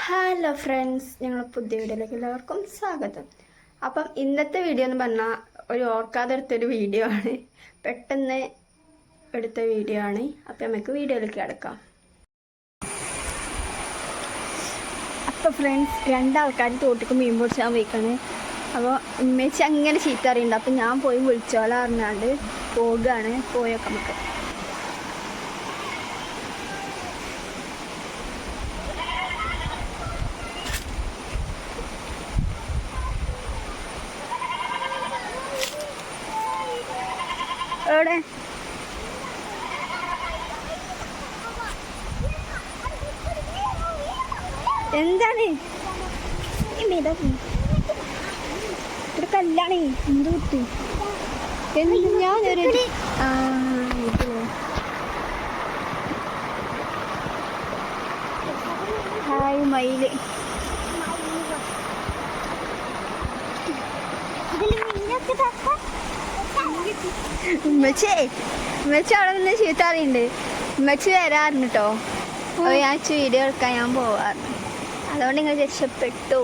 Hello friends, ഞങ്ങൾ പുതിയ വീഡിയോയിലേക്ക് എല്ലാവർക്കും സ്വാഗതം. അപ്പം ഇന്നത്തെ വീഡിയോ എന്ന് പറഞ്ഞാൽ ഒരു ഓർക്കാതെ എടുത്തൊരു വീഡിയോ ആണ്, പെട്ടെന്ന് എടുത്ത വീഡിയോ ആണ്. അപ്പം നമുക്ക് വീഡിയോയിലേക്ക് കിടക്കാം. അപ്പോൾ ഫ്രണ്ട്സ്, രണ്ടാൾക്കാർ തോട്ടിക്ക് മീൻ പൊടിച്ചാൻ പോയിക്കാണ്. അപ്പോൾ ഉമ്മച്ചി അങ്ങനെ ചീത്ത അറിയുന്നുണ്ട്. അപ്പം ഞാൻ പോയി വിളിച്ചോളാം അറിഞ്ഞാണ്ട് പോകുകയാണ്. പോയൊക്കെ നമുക്ക് എവിടെ എന്താണ് ഒരു കല്യാണേ എന്ത് കുട്ടി എന്ത് ഞാനൊരു ഹായ് മയില് ഉമ്മച്ചി അവിടെ നിന്ന് ചീത്താറിയുണ്ട്. ഉമ്മച്ചി വരാറുണ്ട് കേട്ടോ. അപ്പോൾ ഞാൻ വീഡിയോ എടുക്കാൻ ഞാൻ പോവാറുണ്ട്. അതുകൊണ്ട് നിങ്ങൾ രക്ഷപ്പെട്ടു.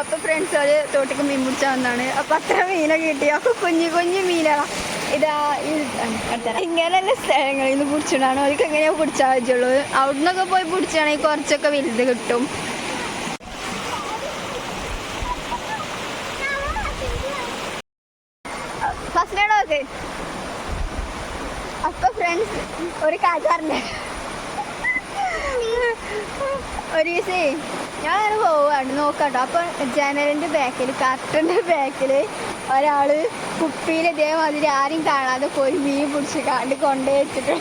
അപ്പൊ ഫ്രണ്ട്സ് ഒരു തോട്ടിക്ക് മീൻ പിടിച്ചാൽ വന്നാണ്. അപ്പൊ അത്ര മീനൊക്കെ കിട്ടി. അപ്പൊ കുഞ്ഞു കുഞ്ഞു മീനാണ്. ഇതാ ഇങ്ങനെയുള്ള സ്ഥലങ്ങളിൽ നിന്ന് പിടിച്ചിട്ടാണ് അവർക്ക് എങ്ങനെയാ പിടിച്ചാൽ പറ്റുള്ളൂ. അവിടെ നിന്നൊക്കെ പോയി പിടിച്ചാണെങ്കിൽ കുറച്ചൊക്കെ വലുത് കിട്ടും. ഫസ്റ്റ് അപ്പൊ ഫ്രണ്ട്സ് ഒരു കഥ പറഞ്ഞ ഒരു ദിവസം ഞാൻ അങ്ങനെ പോവാണ് നോക്കാട്ടോ. അപ്പൊ ജനലിന്റെ ബാക്കിൽ കർട്ടന്റെ ബാക്കിൽ ഒരാള് കുപ്പിയിൽ ഇതേമാതിരി ആരും കാണാതെ പോയി മീൻ പിടിച്ച് കൊണ്ടേ വെച്ചിട്ട്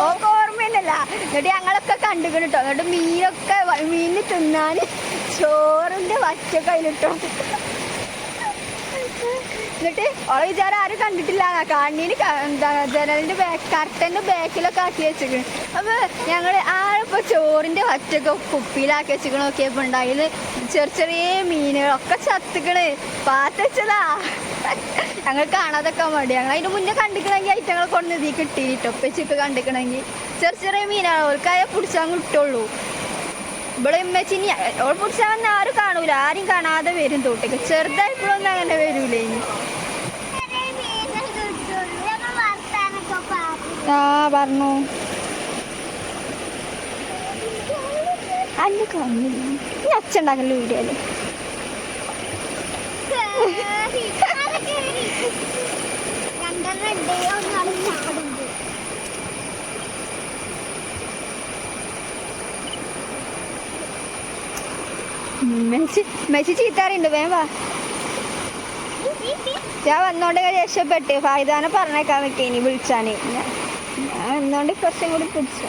ഓക്കെ ഓർമ്മയുണ്ടല്ല. എന്നിട്ട് ഞങ്ങളൊക്കെ കണ്ടുക്കണം കേട്ടോ. എന്നിട്ട് മീനിന് തിന്നാൻ ചോറിന്റെ വറ്റൊക്കെ അതിലിട്ടോ. എന്നിട്ട് ഓളെ വിചാരം ആരും കണ്ടിട്ടില്ല. കണ്ണീന് എന്താ ജനലിന്റെ കർട്ടന്റെ ബാക്കിലൊക്കെ ആക്കി വെച്ചിക്കണ്. അപ്പൊ ഞങ്ങള് ആളിപ്പോ ചോറിന്റെ വറ്റൊക്കെ കുപ്പിയിലാക്കി വെച്ചിക്കണ നോക്കിയപ്പോ ഉണ്ടായില് ചെറിയ ചെറിയ മീനുകളൊക്കെ ചത്തുക്കണ്. പാത്ത് വെച്ചതാ. ഞങ്ങൾ കാണാതൊക്കെ മടി. ഞങ്ങൾ അതിന്റെ മുന്നേ കണ്ടിക്കണമെങ്കിൽ ഐറ്റങ്ങളെ കൊണ്ട് നീ കിട്ടിയിട്ടോ. ഉപ്പച്ചിക്ക് കണ്ടിക്കണമെങ്കിൽ ചെറിയ ചെറിയ മീനാണ്. ഓൾക്കായ പിടിച്ചാൽ കിട്ടുള്ളൂ. ഇവിടെ ഉമ്മച്ചിനി ഓൾ പിടിച്ചാൽ വന്ന് ആരും കാണൂല. ആരും കാണാതെ വരും തോട്ടിക്ക്. ചെറുതായപ്പോഴൊന്നും അങ്ങനെ വരൂലേ. പറഞ്ഞു അല്ല കാണില്ല. ഇനി അച്ഛണ്ടാക്കല്ലോ വീഡിയോയില്. മെസ്സി ചീത്താറുണ്ട്. വേഗം വാ. ഞാൻ വന്നോണ്ട് രക്ഷപ്പെട്ട് ഫായിദാനെ പറഞ്ഞേക്കാൻ നിൽക്കുക. ഇനി വിളിച്ചാന് ഞാൻ വന്നോണ്ട് കുറച്ചും കൂടി പിടിച്ച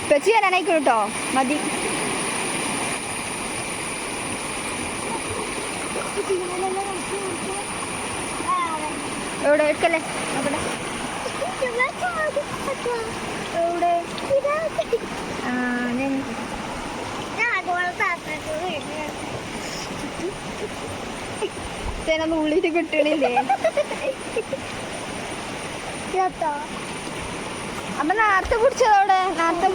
പെച്ചി വരാനായിക്കോ കേട്ടോ. മതി. എവിടെ എടുക്കല്ലേ അവിടെ എവിടെ ചേനൊന്നും ഉള്ളിട്ട് കിട്ടണില്ലേ. അപ്പൊ നേരത്തെ പിടിച്ചതോടെ നേരത്തെ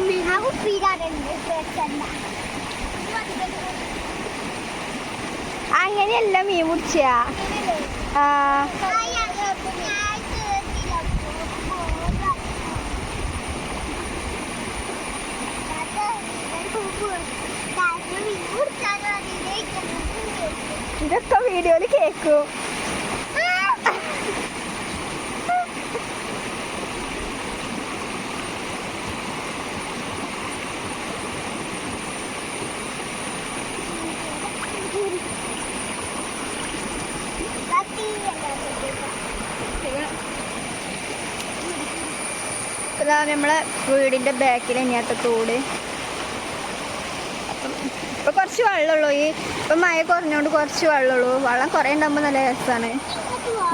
അങ്ങനെയല്ല മീൻ പിടിച്ചാ. ഇതൊക്കെ വീഡിയോയില് കേക്കും. നമ്മളെ വീടിന്റെ ബാക്കിൽ തന്നെയാത്ത തോട്. ഇപ്പൊ കുറച്ച് വെള്ളമുള്ളൂ. ഇപ്പം മഴ കുറഞ്ഞോണ്ട് കുറച്ച് വെള്ളമുള്ളൂ. വെള്ളം കുറേ ഉണ്ടാകുമ്പോൾ നല്ല രസമാണ്.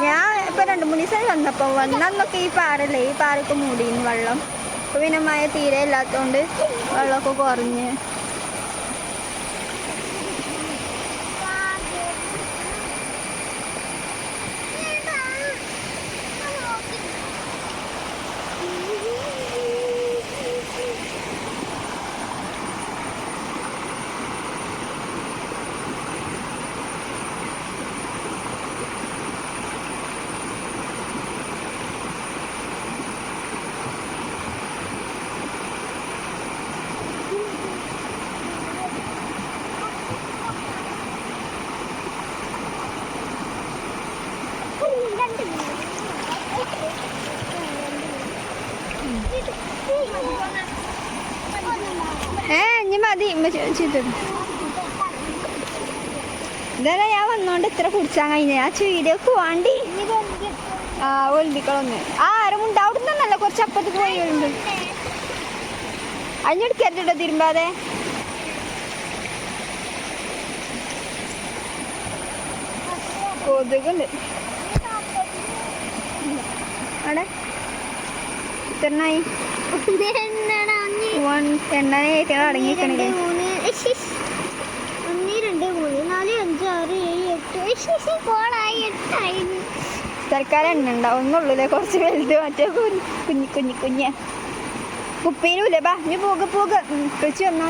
ഞാൻ ഇപ്പം 2-3 ദിവസം വന്നപ്പോൾ വന്നന്നൊക്കെ ഈ പാറല്ലേ, ഈ പാറയൊക്കെ മൂടിയിരുന്നു വെള്ളം. അപ്പോൾ പിന്നെ മഴ തീരെ ഇല്ലാത്തതുകൊണ്ട് വെള്ളമൊക്കെ കുറഞ്ഞ് ഇനി മതി ഇതല്ല ഞാൻ വന്നോണ്ട് ഇത്ര കുടിച്ചാൻ കഴിഞ്ഞ ആ വീഡിയോക്ക് വേണ്ടി ഒലിമ്പിക്കളൊന്ന് ആരും ഉണ്ടാവുന്നല്ല കുറച്ച് അപ്പത്തേക്ക് പോയുണ്ട് അഞ്ഞെടുക്കരുതോ തിരുമ്പാതെ കൊതുകുണ്ട് അവിടെ എത്രണ്ണായി എണ്ണ അടങ്ങിക്കണില്ലേ 1 2 3 4 5 6 7 8 തൽക്കാലം എണ്ണ ഉണ്ടാവും ഒന്നുള്ളൂല്ലേ കുറച്ച് വലുത് മറ്റേ കുഞ്ഞ് കുപ്പയിലൂല്ലേ ബാ നീ പോക വെച്ച് വന്നാ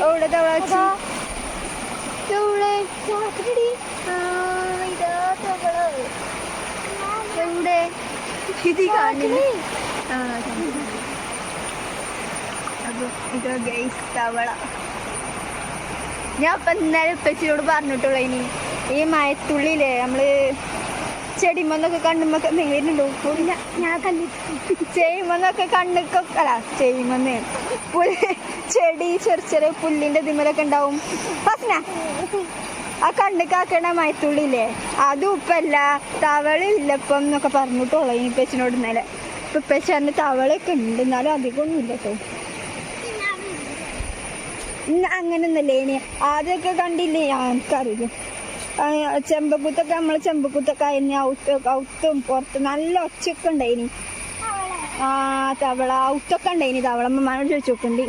എവിടെ തവള എവിടെ ഇത് കാണില്ലേ ഇതോ ഗൈസ് തവള ഞാൻ ഇപ്പം ഇന്നലെ ഉപ്പച്ചിയോട് പറഞ്ഞിട്ടുള്ളൂ ഇനി ഈ മയത്തുള്ളിയില്ലേ നമ്മള് ചെടിമന്നൊക്കെ കണ്ണുമ്പൊക്കെ നേരിണ്ടോ ഞാൻ ചെയ്യുമെന്നൊക്കെ കണ്ണൊക്കെ അല്ല ചെയ്യുമെന്ന് ചെടി ചെറിയ പുല്ലിന്റെ ദിമലൊക്കെ ഉണ്ടാവും ഫസ്ന ആ കണ്ണുക്കാക്കണ മയത്തുള്ളില്ലേ അതും ഉപ്പല്ല തവളയില്ലപ്പം എന്നൊക്കെ പറഞ്ഞിട്ടുള്ളൂ ഈ ഉപ്പച്ചിനോട് ഇന്നലെ ഇപ്പൊ ഉപ്പച്ചറിന് തവളയൊക്കെ ഉണ്ട് എന്നാലും അധികമൊന്നും ഇല്ല കേട്ടോ അങ്ങനൊന്നല്ലേ ഇനി ആദ്യമൊക്കെ കണ്ടില്ലേ എനിക്കറിയില്ല ചെമ്പക്കുത്തൊക്കെ നമ്മള് ചെമ്പക്കുത്തൊക്കെ ആയിരുന്നു ഔത്തും പുറത്ത് നല്ല ഒച്ചയൊക്കെ ഉണ്ടായിനി തവള ഔത്തൊക്കെ ഉണ്ടായിനി തവളമ്മമാരോട് ചോദിച്ചോക്കുണ്ട്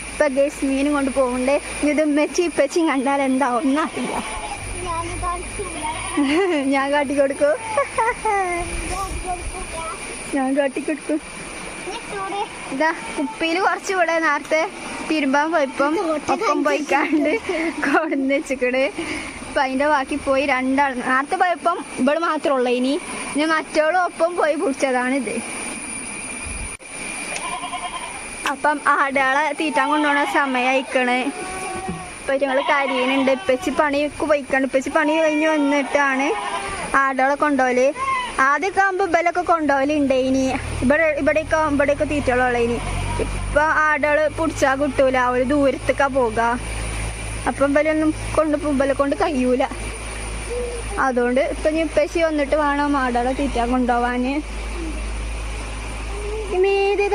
ഇപ്പൊ ഗേസ് മീനും കൊണ്ട് പോകണ്ടേ ഇത് മെച്ചി ഇപ്പച്ചി കണ്ടാൽ എന്താവും എന്നറിയില്ല ഞാൻ കാട്ടിക്കൊടുക്കൂ ഇതാ കുപ്പിയിൽ കുറച്ച് ഇവിടെ നേരത്തെ തിരുമ്പാൻ പോയപ്പം ഒപ്പം പോയിക്കാണ്ട് കൊടുന്ന് വെച്ചിക്കണ് അപ്പൊ അതിന്റെ ബാക്കി പോയി രണ്ടാൾ നേരത്തെ പോയപ്പം ഇവിടെ മാത്രമുള്ള ഇനി ഞാൻ മറ്റോളും ഒപ്പം പോയി പിടിച്ചതാണിത്. അപ്പം ആടുകളെ തീറ്റാൻ കൊണ്ടുപോണ സമയമായിക്കണ്. ഇപ്പൊ ഞങ്ങള് കരിയുന്നുണ്ട്. ഇപ്പച്ചി പണിക്ക് പോയിക്കാണ്. ഇപ്പച്ചി പണി കഴിഞ്ഞ് വന്നിട്ടാണ് ആടുകളെ കൊണ്ടുപോകല്. ആദ്യമൊക്കെ ആകുമ്പോൾ ഇബലൊക്കെ കൊണ്ടുപോകലുണ്ട്. ഇനി ഇവിടെയൊക്കെ തീറ്റകളുള്ള ഇനി ഇപ്പൊ ആടുകൾ പിടിച്ചാൽ കിട്ടൂല, ഒരു ദൂരത്തേക്കാ പോക. അപ്പം ഇബലൊന്നും ഇബലെ കൊണ്ട് കഴിയൂല. അതുകൊണ്ട് ഇപ്പൊ ഇപ്പച്ചി വന്നിട്ട് വേണം ആടുകളെ തീറ്റാൻ കൊണ്ടുപോവാന്.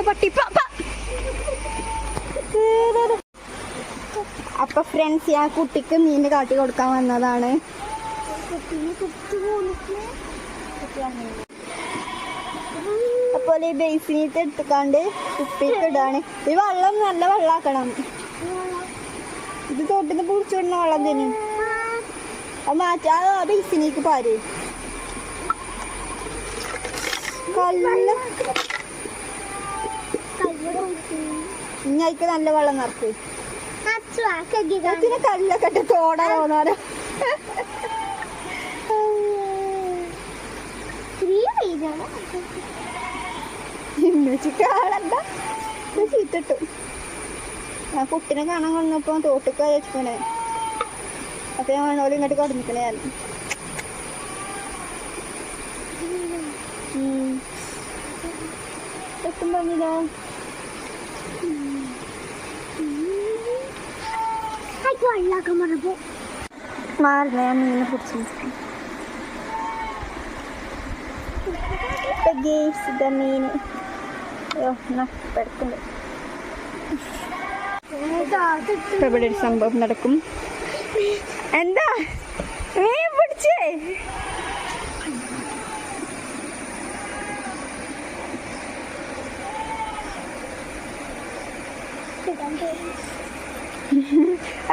പട്ടി അപ്പൊ ഫ്രണ്ട്സ് ഞാൻ കുട്ടിക്ക് മീൻ കാട്ടി കൊടുക്കാൻ വന്നതാണ്. അപ്പോൾ ഈ ബേസിനീത്ത് എടുത്തുക്കാണ്ട് കുപ്പിക്ക് ഇടാണ്. ഈ വെള്ളം നല്ല വെള്ളാക്കണം. ഇത് തോട്ടിന്ന് പിടിച്ചിടുന്ന വെള്ളം തന്നെ അത് മാറ്റാ. ആ ബേസിനീക്ക് പാര് കല്ല് ഇങ്ങക്ക് നല്ല വെള്ളം നിറക്ക്. കല്ലൊക്കെ ഇട്ട് തോടാ തോന്നാറ്. കാണണ്ട ചീറ്റിട്ടു. ഞാൻ കുട്ടിനെ കാണാൻ കൊണ്ടപ്പോ തോട്ടിക്ക് വെച്ചിക്കണേ. അപ്പൊ ഞാൻ വേണോലും ഇങ്ങോട്ട് കടന്നിക്കണേ. ഞാൻ എത്തും പറഞ്ഞില്ല. മാറില്ല, ഞാൻ മീനെ പിടിച്ചു. മീന് ഇവിടെ ഒരു സംഭവം നടക്കും. എന്താ മീൻ പിടിച്ചേ?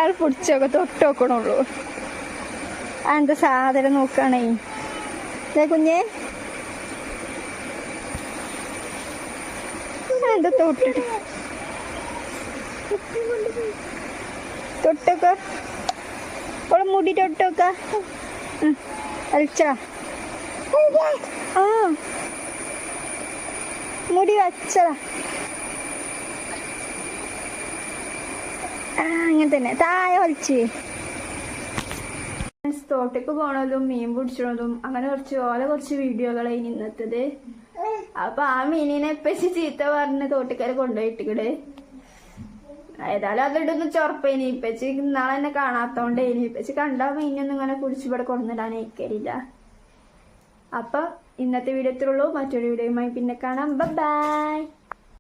അത് പിടിച്ചൊക്കെ തൊട്ടോക്കണുള്ളൂ. എന്താ സാധനം നോക്കണേ കുഞ്ഞേ. എന്താ തൊട്ടിട്ട് തൊട്ടൊക്കെ ഓളെ മുടി തൊട്ടൊക്ക അലിച്ചാ. ആ മുടി വച്ചതാ. അങ്ങനെ തന്നെ താഴെ വലിച്ച് തോട്ടേക്ക് പോണതും മീൻ പിടിച്ചതും അങ്ങനെ കുറച്ച് വീഡിയോകളായി ഇന്നത്തത്. അപ്പൊ ആ മീനിനെ ഇപ്പച്ചി ചീത്ത പറഞ്ഞ് തോട്ടിക്കാരെ കൊണ്ടുപോയിട്ടിക്കട്. ഏതായാലും അതിടൊന്നും ചൊറപ്പേനി. ഇപ്പച്ചി ഇന്നാളെ എന്നെ കാണാത്തോണ്ടേ ഇപ്പച്ചി കണ്ടാ മീനൊന്നും ഇങ്ങനെ പിടിച്ച് ഇവിടെ കൊണ്ടുവന്നിടാൻ അയക്കരില്ല. അപ്പൊ ഇന്നത്തെ വീഡിയോ ഇത്രയുള്ളൂ. മറ്റൊരു വീഡിയോയുമായി പിന്നെ കാണാം. ബൈ.